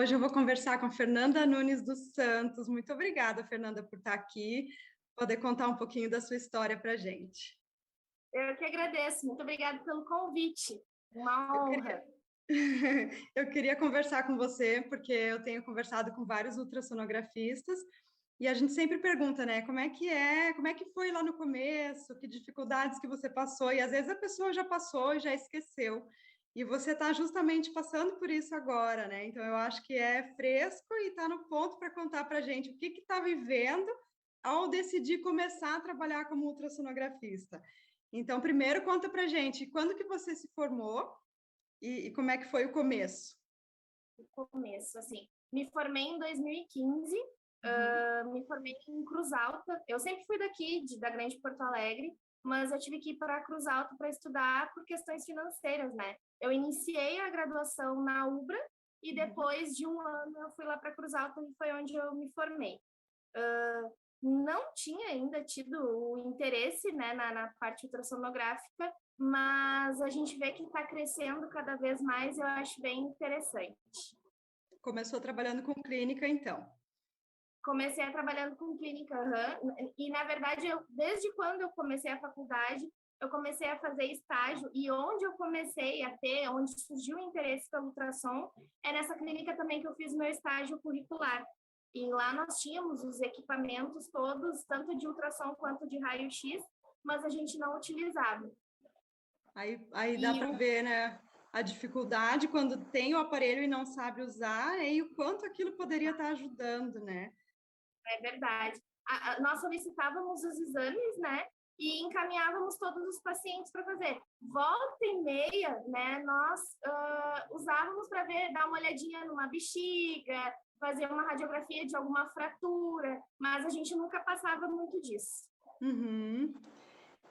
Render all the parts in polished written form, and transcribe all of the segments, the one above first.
hoje eu vou conversar com Fernanda Nunes dos Santos. Muito obrigada, Fernanda, por estar aqui, poder contar um pouquinho da sua história para a gente. Eu que agradeço, muito obrigada pelo convite, uma honra. Eu queria conversar com você, porque eu tenho conversado com vários ultrassonografistas, e a gente sempre pergunta, né, como é que foi lá no começo, que dificuldades que você passou, e às vezes a pessoa já passou e já esqueceu, e você está justamente passando por isso agora, né, então eu acho que é fresco e está no ponto para contar para a gente o que está vivendo ao decidir começar a trabalhar como ultrassonografista. Então, primeiro conta para a gente, quando que você se formou e como é que foi o começo? O começo, assim, me formei em 2015, me formei em Cruz Alta. Eu sempre fui daqui, da Grande Porto Alegre, mas eu tive que ir para Cruz Alta para estudar por questões financeiras, né? Eu iniciei a graduação na UBRA e depois de um ano eu fui lá para Cruz Alta e foi onde eu me formei. Não tinha ainda tido o interesse, né, na parte ultrassonográfica, mas a gente vê que está crescendo cada vez mais, eu acho bem interessante. Começou trabalhando com clínica, então? Comecei trabalhando com clínica, e na verdade, desde quando eu comecei a faculdade, eu comecei a fazer estágio, e onde eu comecei a ter, onde surgiu o interesse pelo ultrassom, é nessa clínica também que eu fiz meu estágio curricular. E lá nós tínhamos os equipamentos todos, tanto de ultrassom quanto de raio-x, mas a gente não utilizava. Aí dá para ver, né, a dificuldade quando tem o aparelho e não sabe usar, e o quanto aquilo poderia estar ajudando, né? É verdade. Nós solicitávamos os exames, né? E encaminhávamos todos os pacientes para fazer. Volta e meia, né? Nós usávamos para ver, dar uma olhadinha numa bexiga, fazer uma radiografia de alguma fratura, mas a gente nunca passava muito disso. Uhum.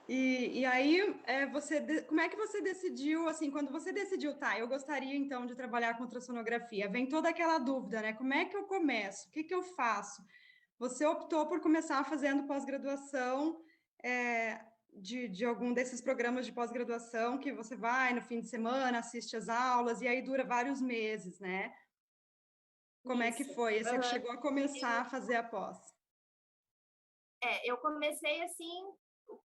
E aí, como é que você decidiu, assim, quando você decidiu, tá, eu gostaria então de trabalhar com ultrassonografia, vem toda aquela dúvida, né? Como é que eu começo? O que que eu faço? Você optou por começar fazendo pós-graduação de algum desses programas de pós-graduação que você vai no fim de semana, assiste as aulas, e aí dura vários meses, né? Como é que foi? Você chegou a começar a fazer a pós? Eu comecei assim,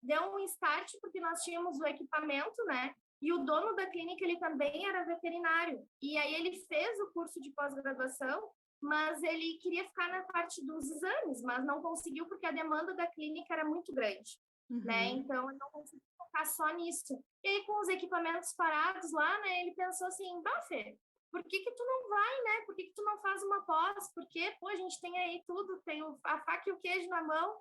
deu um start porque nós tínhamos o equipamento, né? E o dono da clínica, ele também era veterinário. E aí ele fez o curso de pós-graduação, mas ele queria ficar na parte dos exames, mas não conseguiu porque a demanda da clínica era muito grande, né? Então, ele não conseguiu focar só nisso. E aí, com os equipamentos parados lá, né, ele pensou assim, Fê, por que tu não vai, né? Por que tu não faz uma pós? Porque, pô, a gente tem aí tudo, tem a faca e o queijo na mão.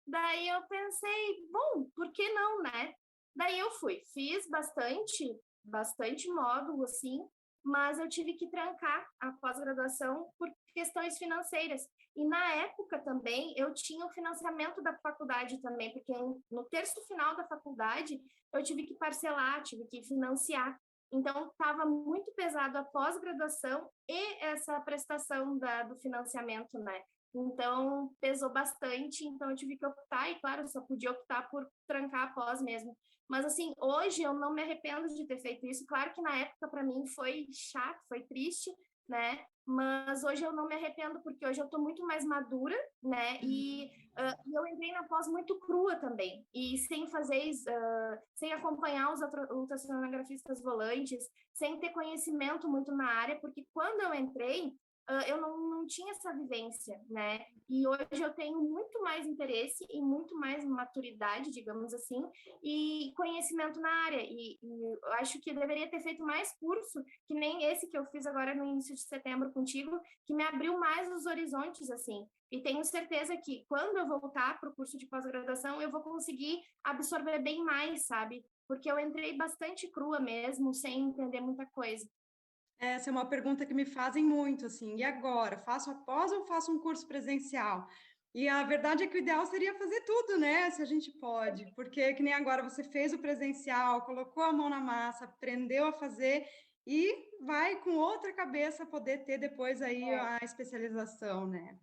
Daí eu pensei, bom, por que não, né? Daí eu fiz bastante módulo, assim, mas eu tive que trancar a pós-graduação por questões financeiras. E na época também eu tinha o financiamento da faculdade também, porque no terço final da faculdade eu tive que parcelar, tive que financiar. Então, estava muito pesado a pós-graduação e essa prestação do financiamento, né? Então, pesou bastante, então eu tive que optar, e claro, eu só podia optar por trancar a pós mesmo. Mas, assim, hoje eu não me arrependo de ter feito isso. Claro que na época, para mim, foi chato, foi triste, né? Mas hoje eu não me arrependo, porque hoje eu estou muito mais madura, né? E eu entrei na pós muito crua também, e sem fazer, sem acompanhar os ultrassonografistas volantes, sem ter conhecimento muito na área, porque quando eu entrei, eu não tinha essa vivência, né? E hoje eu tenho muito mais interesse e muito mais maturidade, digamos assim, e conhecimento na área. E eu acho que eu deveria ter feito mais curso, que nem esse que eu fiz agora no início de setembro contigo, que me abriu mais os horizontes, assim. E tenho certeza que quando eu voltar para o curso de pós-graduação, eu vou conseguir absorver bem mais, sabe? Porque eu entrei bastante crua mesmo, sem entender muita coisa. Essa é uma pergunta que me fazem muito, assim, e agora? Faço a pós ou faço um curso presencial? E a verdade é que o ideal seria fazer tudo, né? Se a gente pode, porque que nem agora você fez o presencial, colocou a mão na massa, aprendeu a fazer e vai com outra cabeça poder ter depois aí a especialização, né?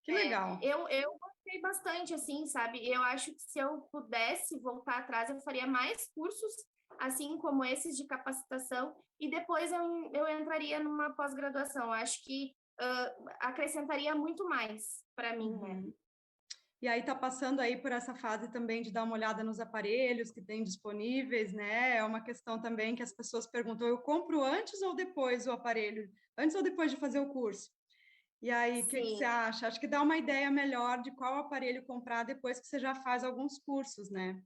Que legal. Eu gostei bastante, assim, sabe? Eu acho que se eu pudesse voltar atrás, eu faria mais cursos assim como esses de capacitação, e depois eu entraria numa pós-graduação. Acho que acrescentaria muito mais para mim, né? E aí está passando aí por essa fase também de dar uma olhada nos aparelhos que tem disponíveis, né? É uma questão também que as pessoas perguntam, eu compro antes ou depois o aparelho? Antes ou depois de fazer o curso? E aí, o que você Sim, acha? Acho que dá uma ideia melhor de qual aparelho comprar depois que você já faz alguns cursos, né?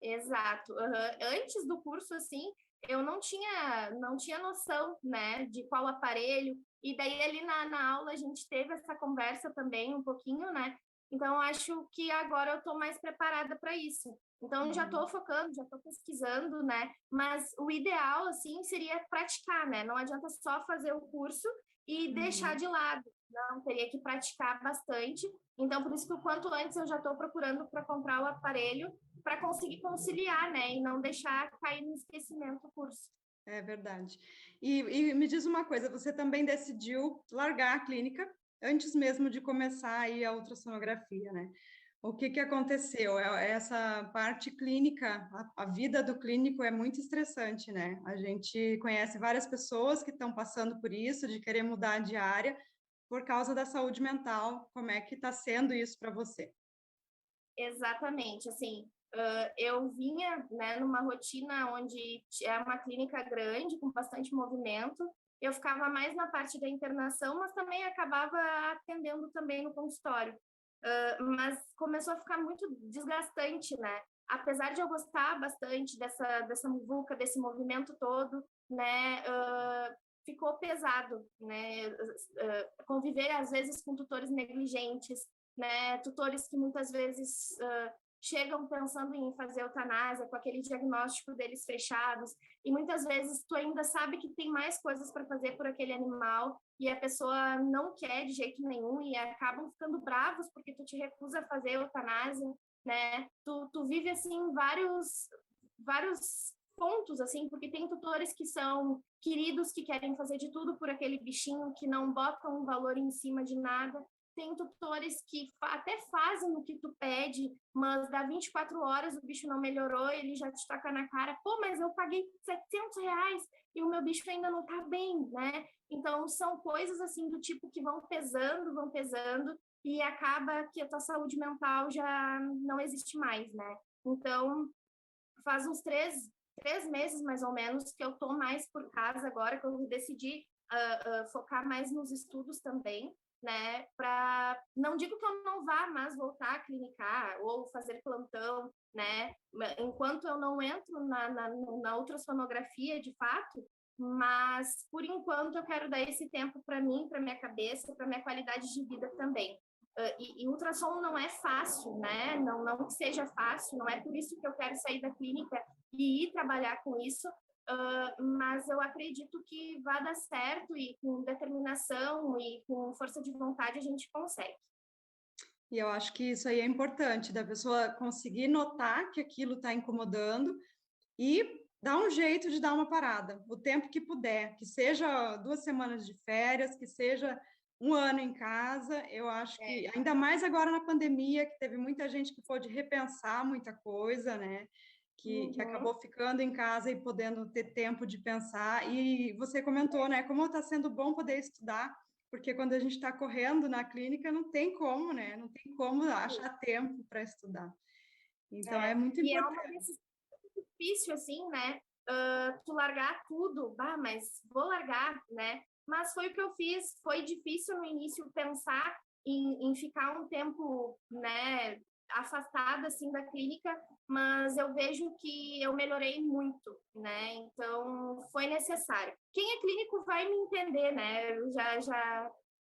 exato. Antes do curso, assim, eu não tinha noção, né, de qual aparelho. E daí ali na aula a gente teve essa conversa também um pouquinho, né? Então eu acho que agora eu estou mais preparada para isso. Então já estou focando, já estou pesquisando, né? Mas o ideal, assim, seria praticar, né? Não adianta só fazer o curso e deixar de lado. Não, teria que praticar bastante. Então, por isso que o quanto antes eu já estou procurando para comprar o aparelho para conseguir conciliar, né? E não deixar cair no esquecimento o curso. É verdade. E me diz uma coisa, você também decidiu largar a clínica antes mesmo de começar aí a ultrassonografia, né? O que que aconteceu? Essa parte clínica, a vida do clínico é muito estressante, né? A gente conhece várias pessoas que estão passando por isso, de querer mudar de área por causa da saúde mental. Como é que está sendo isso para você? Exatamente, assim, eu vinha, né, numa rotina onde é uma clínica grande, com bastante movimento, eu ficava mais na parte da internação, mas também acabava atendendo também no consultório. Mas começou a ficar muito desgastante, né? Apesar de eu gostar bastante dessa muvuca, desse movimento todo, né? Ficou pesado, né? Conviver às vezes com tutores negligentes, né? Tutores que muitas vezes chegam pensando em fazer eutanásia com aquele diagnóstico deles fechados, e muitas vezes tu ainda sabe que tem mais coisas para fazer por aquele animal e a pessoa não quer de jeito nenhum e acabam ficando bravos porque tu te recusa a fazer eutanásia, né? Tu vive assim vários pontos assim, porque tem tutores que são queridos, que querem fazer de tudo por aquele bichinho, que não botam um valor em cima de nada. Tem tutores que até fazem o que tu pede, mas dá 24 horas o bicho não melhorou, ele já te taca na cara, pô, mas eu paguei R$ 700 e o meu bicho ainda não tá bem, né? Então, são coisas assim do tipo que vão pesando, e acaba que a tua saúde mental já não existe mais, né? Então, faz uns três meses, mais ou menos, que eu tô mais por casa agora, que eu decidi focar mais nos estudos também, né? Não digo que eu não vá mais voltar a clinicar ou fazer plantão, né? Enquanto eu não entro na ultrassonografia de fato, mas por enquanto eu quero dar esse tempo para mim, para minha cabeça, para minha qualidade de vida também. E ultrassom não é fácil, né? Não que seja fácil, não é por isso que eu quero sair da clínica e ir trabalhar com isso, mas eu acredito que vai dar certo e com determinação e com força de vontade a gente consegue. E eu acho que isso aí é importante, da pessoa conseguir notar que aquilo está incomodando e dar um jeito de dar uma parada, o tempo que puder, que seja 2 semanas de férias, que seja um ano em casa. Eu acho que, ainda mais agora na pandemia, que teve muita gente que pôde repensar muita coisa, né? Que acabou ficando em casa e podendo ter tempo de pensar. E você comentou, né? Como está sendo bom poder estudar, porque quando a gente está correndo na clínica, não tem como, né? Não tem como achar tempo para estudar. Então, é muito E é uma importante. decisão difícil, assim, né? Tu largar tudo, mas vou largar, né? Mas foi o que eu fiz. Foi difícil no início pensar em ficar um tempo, né, afastada assim da clínica, mas eu vejo que eu melhorei muito, né? Então foi necessário. Quem é clínico vai me entender, né?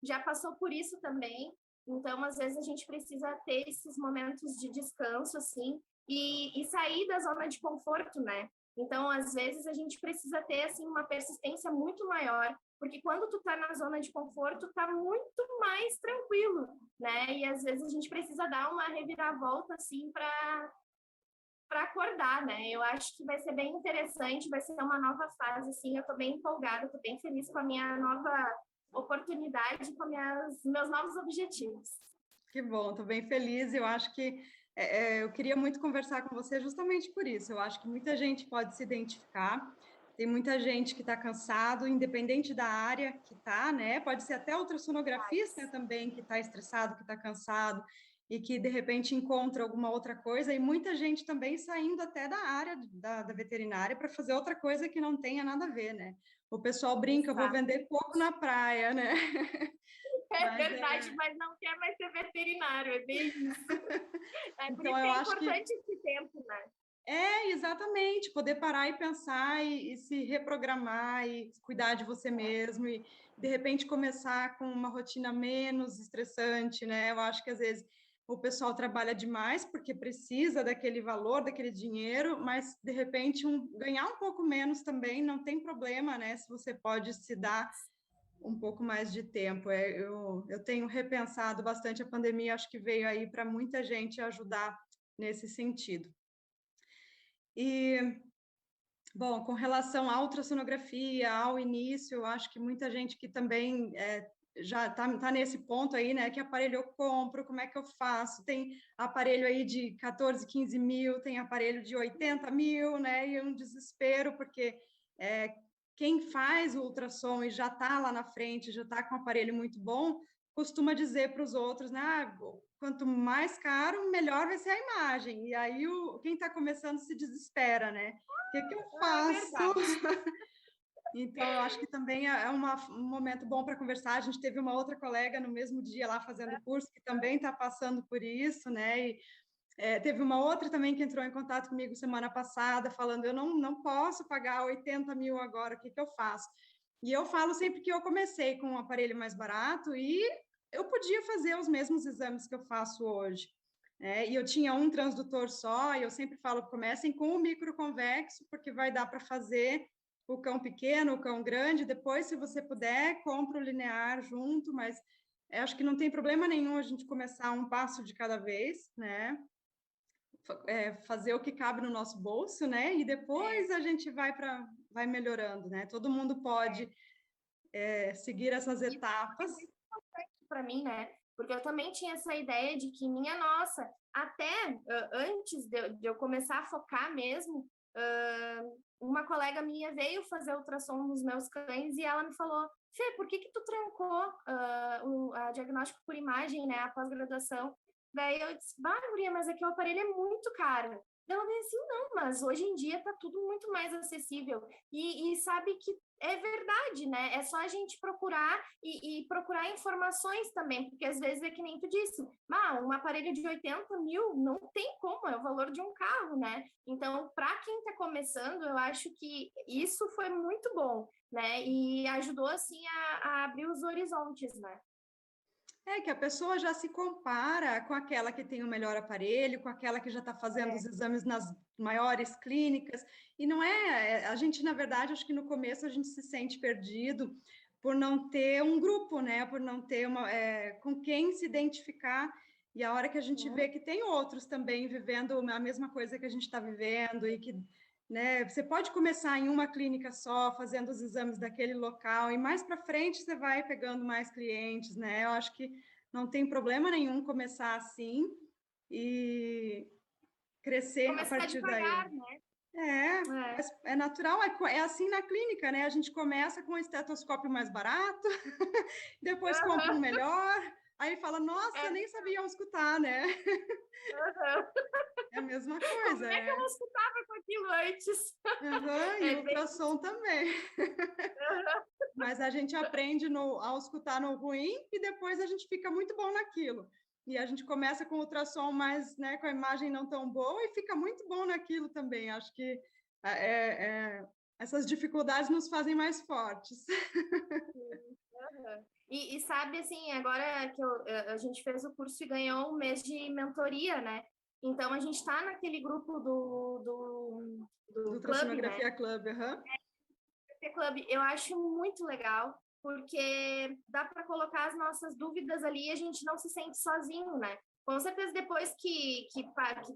Já passou por isso também. Então às vezes a gente precisa ter esses momentos de descanso assim e sair da zona de conforto, né? Então, às vezes, a gente precisa ter, assim, uma persistência muito maior, porque quando tu tá na zona de conforto, tá muito mais tranquilo, né? E, às vezes, a gente precisa dar uma reviravolta, assim, para acordar, né? Eu acho que vai ser bem interessante, vai ser uma nova fase, assim, eu tô bem empolgada, tô bem feliz com a minha nova oportunidade, com meus novos objetivos. Que bom, estou bem feliz. Eu acho que eu queria muito conversar com você justamente por isso. Eu acho que muita gente pode se identificar. Tem muita gente que está cansado, independente da área que está, né? Pode ser até ultrassonografista também que está estressado, que está cansado e que de repente encontra alguma outra coisa. E muita gente também saindo até da área da veterinária para fazer outra coisa que não tenha nada a ver, né? O pessoal brinca, eu vou vender coco na praia, né? É verdade, mas não quer mais ser veterinário, é bem isso. É por Então, isso que eu é acho que importante esse tempo, né? exatamente, poder parar e pensar e se reprogramar e cuidar de você mesmo e de repente começar com uma rotina menos estressante, né? Eu acho que às vezes o pessoal trabalha demais porque precisa daquele valor, daquele dinheiro, mas de repente ganhar um pouco menos também não tem problema, né? Se você pode se dar um pouco mais de tempo. Eu tenho repensado bastante a pandemia, acho que veio aí para muita gente ajudar nesse sentido. E, bom, com relação à ultrassonografia, ao início, eu acho que muita gente que também já está nesse ponto aí, né? Que aparelho eu compro, como é que eu faço? Tem aparelho aí de 14, 15 mil, tem aparelho de 80 mil, né? E um desespero, porque quem faz o ultrassom e já está lá na frente, já está com um aparelho muito bom, costuma dizer para os outros, né? Quanto mais caro, melhor vai ser a imagem. E aí quem está começando se desespera, né? O que eu É faço? verdade. Então, eu acho que também um momento bom para conversar. A gente teve uma outra colega no mesmo dia lá fazendo curso que também está passando por isso, né? E teve uma outra também que entrou em contato comigo semana passada, falando: eu não posso pagar 80 mil agora, o que eu faço? E eu falo sempre que eu comecei com um aparelho mais barato e eu podia fazer os mesmos exames que eu faço hoje. E eu tinha um transdutor só, e eu sempre falo: comecem com o microconvexo, porque vai dar para fazer o cão pequeno, o cão grande, depois, se você puder, compra o linear junto, mas acho que não tem problema nenhum a gente começar um passo de cada vez, né? Fazer o que cabe no nosso bolso, né? E depois a gente vai melhorando, né? Todo mundo pode seguir essas Isso é etapas. muito importante para mim, né? Porque eu também tinha essa ideia de que, minha nossa, até antes de eu começar a focar mesmo, uma colega minha veio fazer ultrassom nos meus cães e ela me falou: Fê, por que tu trancou a diagnóstico por imagem, né, a pós-graduação? Daí eu disse: bah, guria, mas é que o aparelho é muito caro. Ela disse assim: não, mas hoje em dia tá tudo muito mais acessível. E sabe que é verdade, né? É só a gente procurar e procurar informações também, porque às vezes é que nem tu disse, um aparelho de 80 mil não tem como, é o valor de um carro, né? Então, para quem está começando, eu acho que isso foi muito bom, né? E ajudou, assim, a abrir os horizontes, né? Que a pessoa já se compara com aquela que tem o melhor aparelho, com aquela que já está fazendo os exames nas maiores clínicas, e não a gente, na verdade, acho que no começo a gente se sente perdido por não ter um grupo, né, por não ter com quem se identificar, e a hora que a gente vê que tem outros também vivendo a mesma coisa que a gente está vivendo, e que né? Você pode começar em uma clínica só, fazendo os exames daquele local, e mais para frente você vai pegando mais clientes, né? Eu acho que não tem problema nenhum começar assim e crescer a Começar partir daí. devagar, né? É natural, é assim na clínica, né? A gente começa com um estetoscópio mais barato, depois compra um melhor, aí fala: nossa, nem sabia escutar, né? É a mesma Como coisa, é que eu não escutava com aquilo antes? E o ultrassom também. Mas a gente aprende ao escutar no ruim e depois a gente fica muito bom naquilo. E a gente começa com ultrassom mais, né, com a imagem não tão boa e fica muito bom naquilo também. Acho que essas dificuldades nos fazem mais fortes. E sabe, assim, agora que a gente fez o curso e ganhou um mês de mentoria, né? Então, a gente está naquele grupo Do do clube, né? Ultrassonografia Club, Club, eu acho muito legal, porque dá para colocar as nossas dúvidas ali e a gente não se sente sozinho, né? Com certeza, depois que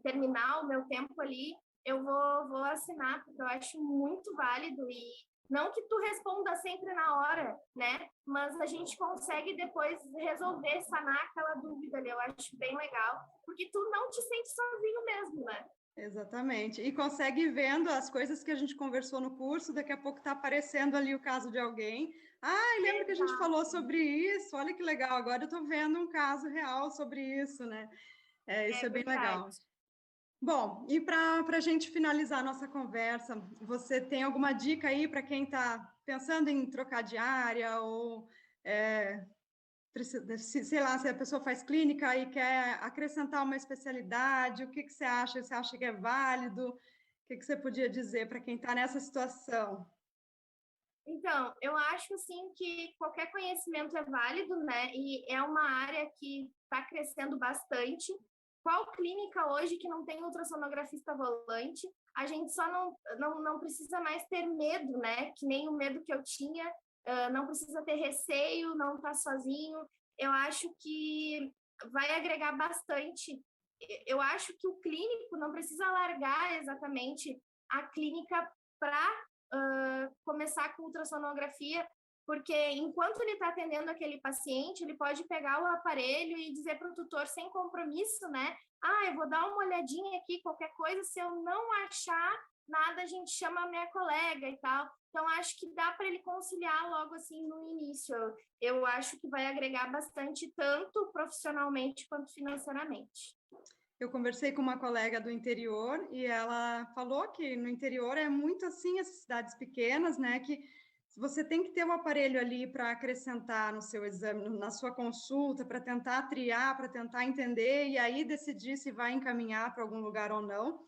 terminar o meu tempo ali, eu vou assinar, porque eu acho muito válido Não que tu responda sempre na hora, né? Mas a gente consegue depois resolver, sanar aquela dúvida ali. Eu acho bem legal, porque tu não te sente sozinho mesmo, né? Exatamente. E consegue ir vendo as coisas que a gente conversou no curso, daqui a pouco está aparecendo ali o caso de alguém. Ah, lembra que a gente falou sobre isso? Olha que legal, agora eu estou vendo um caso real sobre isso, né? Isso é bem verdade. legal. Bom, e para a gente finalizar a nossa conversa, você tem alguma dica aí para quem está pensando em trocar de área ou sei lá, se a pessoa faz clínica e quer acrescentar uma especialidade, o que você acha? Você acha que é válido? O que você podia dizer para quem está nessa situação? Então, eu acho assim que qualquer conhecimento é válido, né? E é uma área que está crescendo bastante. Qual clínica hoje que não tem ultrassonografista volante? A gente só não precisa mais ter medo, né? Que nem o medo que eu tinha, não precisa ter receio, não estar sozinho. Eu acho que vai agregar bastante. Eu acho que o clínico não precisa largar exatamente a clínica para começar com ultrassonografia, porque enquanto ele está atendendo aquele paciente, ele pode pegar o aparelho e dizer para o tutor sem compromisso, né? Ah, eu vou dar uma olhadinha aqui, qualquer coisa, se eu não achar nada, a gente chama a minha colega e tal. Então, acho que dá para ele conciliar logo assim no início. Eu acho que vai agregar bastante, tanto profissionalmente quanto financeiramente. Eu conversei com uma colega do interior e ela falou que no interior é muito assim, as cidades pequenas, né? Que você tem que ter um aparelho ali para acrescentar no seu exame, na sua consulta, para tentar triar, para tentar entender e aí decidir se vai encaminhar para algum lugar ou não.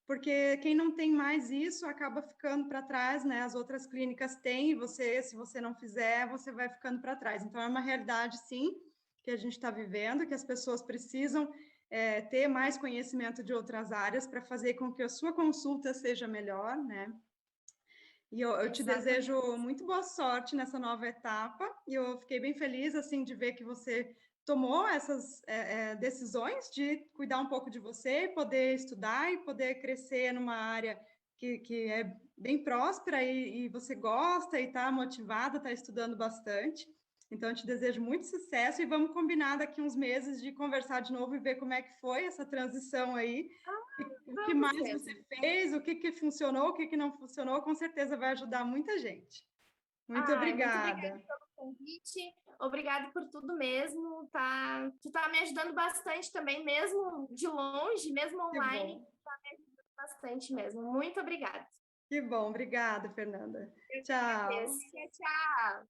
Porque quem não tem mais isso acaba ficando para trás, né? As outras clínicas têm, e você, se você não fizer, você vai ficando para trás. Então, é uma realidade, sim, que a gente está vivendo, que as pessoas precisam ter mais conhecimento de outras áreas para fazer com que a sua consulta seja melhor, né? E eu te desejo muito boa sorte nessa nova etapa, e eu fiquei bem feliz, assim, de ver que você tomou essas decisões de cuidar um pouco de você, poder estudar e poder crescer numa área que é bem próspera e você gosta e está motivada, está estudando bastante. Então, eu te desejo muito sucesso e vamos combinar daqui uns meses de conversar de novo e ver como é que foi essa transição aí. O que mais você fez, o que funcionou, o que não funcionou, com certeza vai ajudar muita gente. Muito obrigada. Muito obrigada pelo convite, obrigada por tudo mesmo, tá? Tu tá me ajudando bastante também, mesmo de longe, mesmo online, tá me ajudando bastante mesmo. Muito obrigada. Que bom, obrigada, Fernanda. Tchau. Tchau.